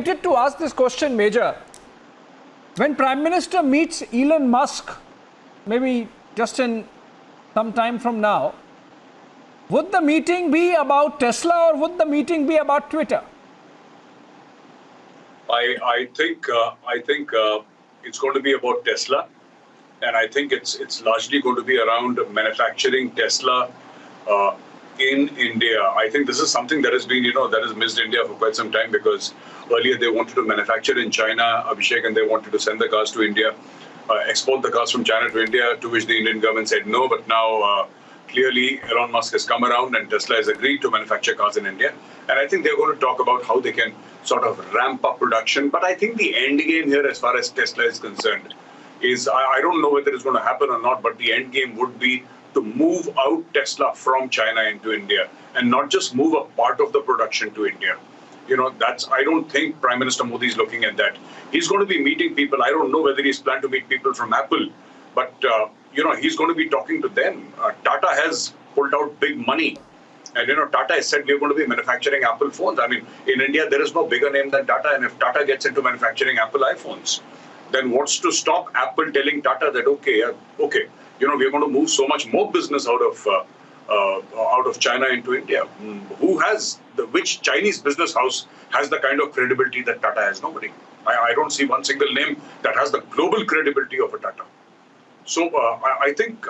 tempted to ask this question, Major. When Prime Minister meets Elon Musk, maybe just in some time from now, would the meeting be about Tesla or would the meeting be about Twitter? I think it's going to be about Tesla, and I think it's largely going to be around manufacturing Tesla in India. I think this is something that has been, that has missed India for quite some time, because earlier they wanted to manufacture in China, Abhishek, and they wanted to send the cars to India, export the cars from China to India, to which the Indian government said no. But now clearly Elon Musk has come around and Tesla has agreed to manufacture cars in India. And I think they're going to talk about how they can sort of ramp up production. But I think the end game here, as far as Tesla is concerned, is I don't know whether it's going to happen or not, but the end game would be to move out Tesla from China into India, and not just move a part of the production to India. I don't think Prime Minister Modi is looking at that. He's going to be meeting people. I don't know whether he's planned to meet people from Apple, but he's going to be talking to them. Tata has pulled out big money, and Tata has said we're going to be manufacturing Apple phones. I mean, in India there is no bigger name than Tata, and if Tata gets into manufacturing Apple iPhones, then what's to stop Apple telling Tata that we're going to move so much more business out of China into India? Which Chinese business house has the kind of credibility that Tata has? Nobody. I don't see one single name that has the global credibility of a Tata. So I think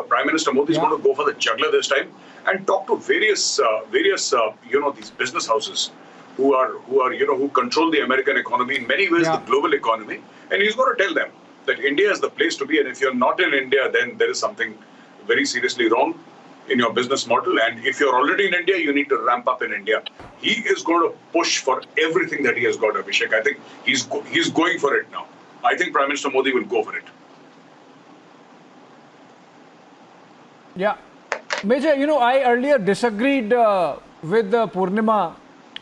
Prime Minister Modi is going to go for the juggler this time and talk to various these business houses who control the American economy, in many ways the global economy, and he's going to tell them that India is the place to be, and if you're not in India, then there is something very seriously wrong in your business model. And if you're already in India, you need to ramp up in India. He is going to push for everything that he has got, Abhishek. I think he's going for it now. I think Prime Minister Modi will go for it. Yeah. Major, I earlier disagreed with Purnima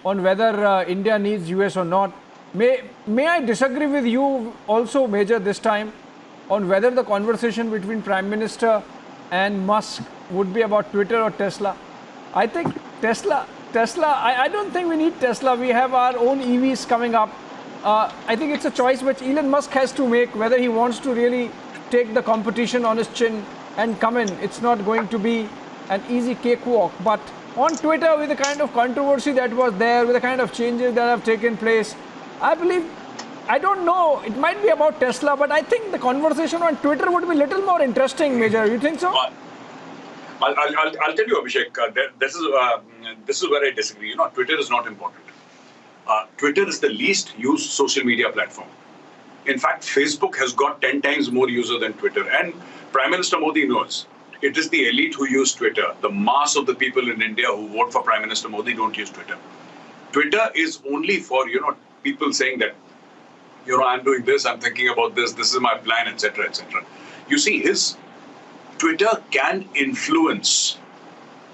on whether India needs US or not. May I disagree with you also, Major, this time on whether the conversation between Prime Minister and Musk would be about Twitter or Tesla? I think Tesla, I don't think we need Tesla. We have our own EVs coming up. I think it's a choice which Elon Musk has to make, whether he wants to really take the competition on his chin and come in. It's not going to be an easy cakewalk. But on Twitter, with the kind of controversy that was there, with the kind of changes that have taken place, I don't know, it might be about Tesla, but I think the conversation on Twitter would be a little more interesting, Major. You think so? I'll tell you, Abhishek, this is where I disagree. Twitter is not important. Twitter is the least used social media platform. In fact, Facebook has got 10 times more users than Twitter. And Prime Minister Modi knows it is the elite who use Twitter. The mass of the people in India who vote for Prime Minister Modi don't use Twitter. Twitter is only for, people saying that, I'm doing this, I'm thinking about this is my plan, etc., etc. You see, his Twitter can influence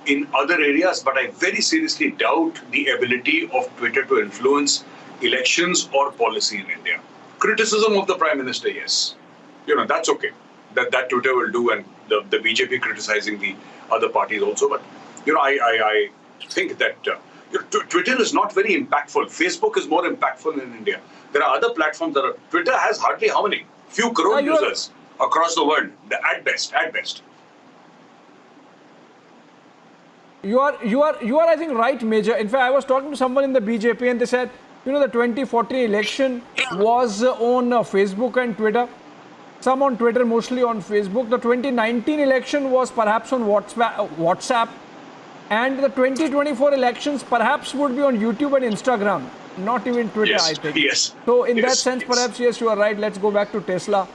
in other areas, but I very seriously doubt the ability of Twitter to influence elections or policy in India. Criticism of the Prime Minister, yes. That's okay. That Twitter will do, and the BJP criticizing the other parties also. But, I think that Twitter is not very impactful. Facebook is more impactful in India. There are other platforms that are... Twitter has hardly how many? Few crore users across the world, at best. You are, I think, right, Major. In fact, I was talking to someone in the BJP and they said, the 2014 election was on Facebook and Twitter. Some on Twitter, mostly on Facebook. The 2019 election was perhaps on WhatsApp. And the 2024 elections perhaps would be on YouTube and Instagram. Not even Twitter, I think. Yes. So in that sense, perhaps, yes, you are right. Let's go back to Tesla.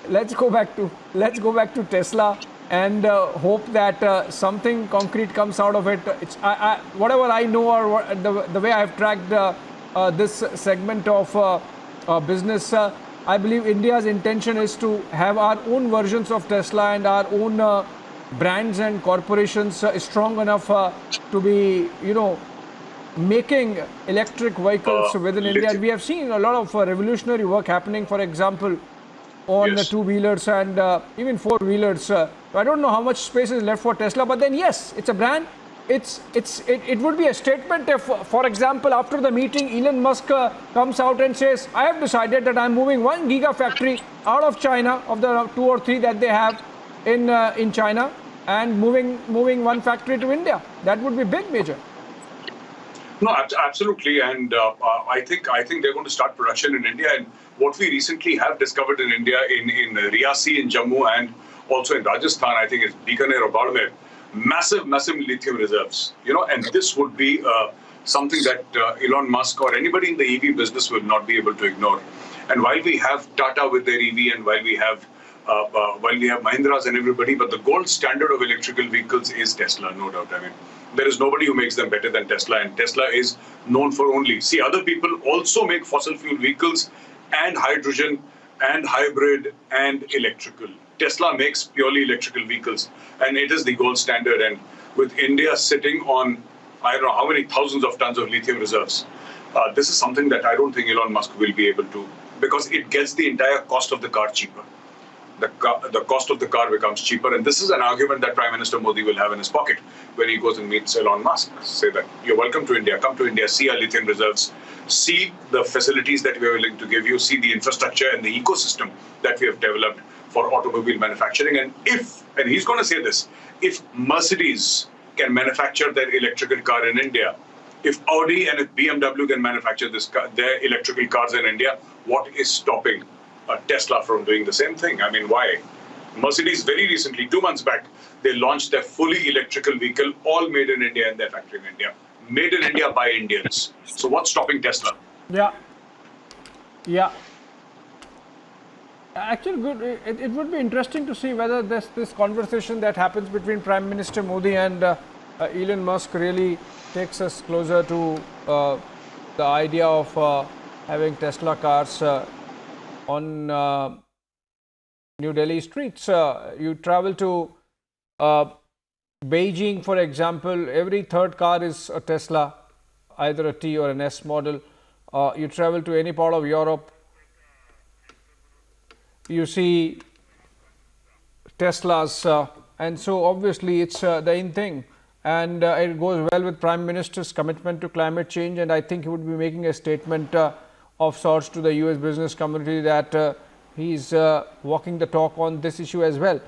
Let's go back to Tesla and hope that something concrete comes out of it. Whatever I know, or the way I have tracked this segment of business, I believe India's intention is to have our own versions of Tesla and our own brands and corporations strong enough to be, making electric vehicles within India. And we have seen a lot of revolutionary work happening, for example, on the two-wheelers and even four-wheelers. So I don't know how much space is left for Tesla, but then yes, it's a brand it would be a statement if, for example, after the meeting, Elon Musk comes out and says, I have decided that I'm moving 1 gigafactory out of China, of the 2 or 3 that they have in China, and moving one factory to India. That would be big, Major. No, absolutely, and I think they're going to start production in India. And what we recently have discovered in India, in Riyasi, in Jammu, and also in Rajasthan, I think it's Bikaner or Barmer, massive lithium reserves. And this would be something that Elon Musk or anybody in the EV business will not be able to ignore. And while we have Tata with their EV, and while we have Mahindras and everybody, but the gold standard of electrical vehicles is Tesla, no doubt. I mean, there is nobody who makes them better than Tesla, and Tesla is known for only. See, other people also make fossil fuel vehicles and hydrogen and hybrid and electrical. Tesla makes purely electrical vehicles, and it is the gold standard. And with India sitting on, I don't know how many thousands of tons of lithium reserves, this is something that I don't think Elon Musk will be able to, because it gets the entire cost of the car cheaper. The cost of the car becomes cheaper, and this is an argument that Prime Minister Modi will have in his pocket when he goes and meets Elon Musk. Say that you're welcome to India, come to India, see our lithium reserves, see the facilities that we are willing to give you, see the infrastructure and the ecosystem that we have developed for automobile manufacturing. And he's going to say this, if Mercedes can manufacture their electrical car in India, if Audi and if BMW can manufacture their electrical cars in India, what is stopping Tesla from doing the same thing? I mean, why? Mercedes very recently, 2 months back, they launched their fully electrical vehicle, all made in India in their factory in India. Made in India by Indians. So what's stopping Tesla? Yeah. Actually, good. It would be interesting to see whether this conversation that happens between Prime Minister Modi and Elon Musk really takes us closer to the idea of having Tesla cars on New Delhi streets. You travel to Beijing, for example, every third car is a Tesla, either a T or an S model. You travel to any part of Europe, you see Teslas, and so obviously it's the in thing, and it goes well with Prime Minister's commitment to climate change. And I think he would be making a statement of sorts to the US business community that he's walking the talk on this issue as well.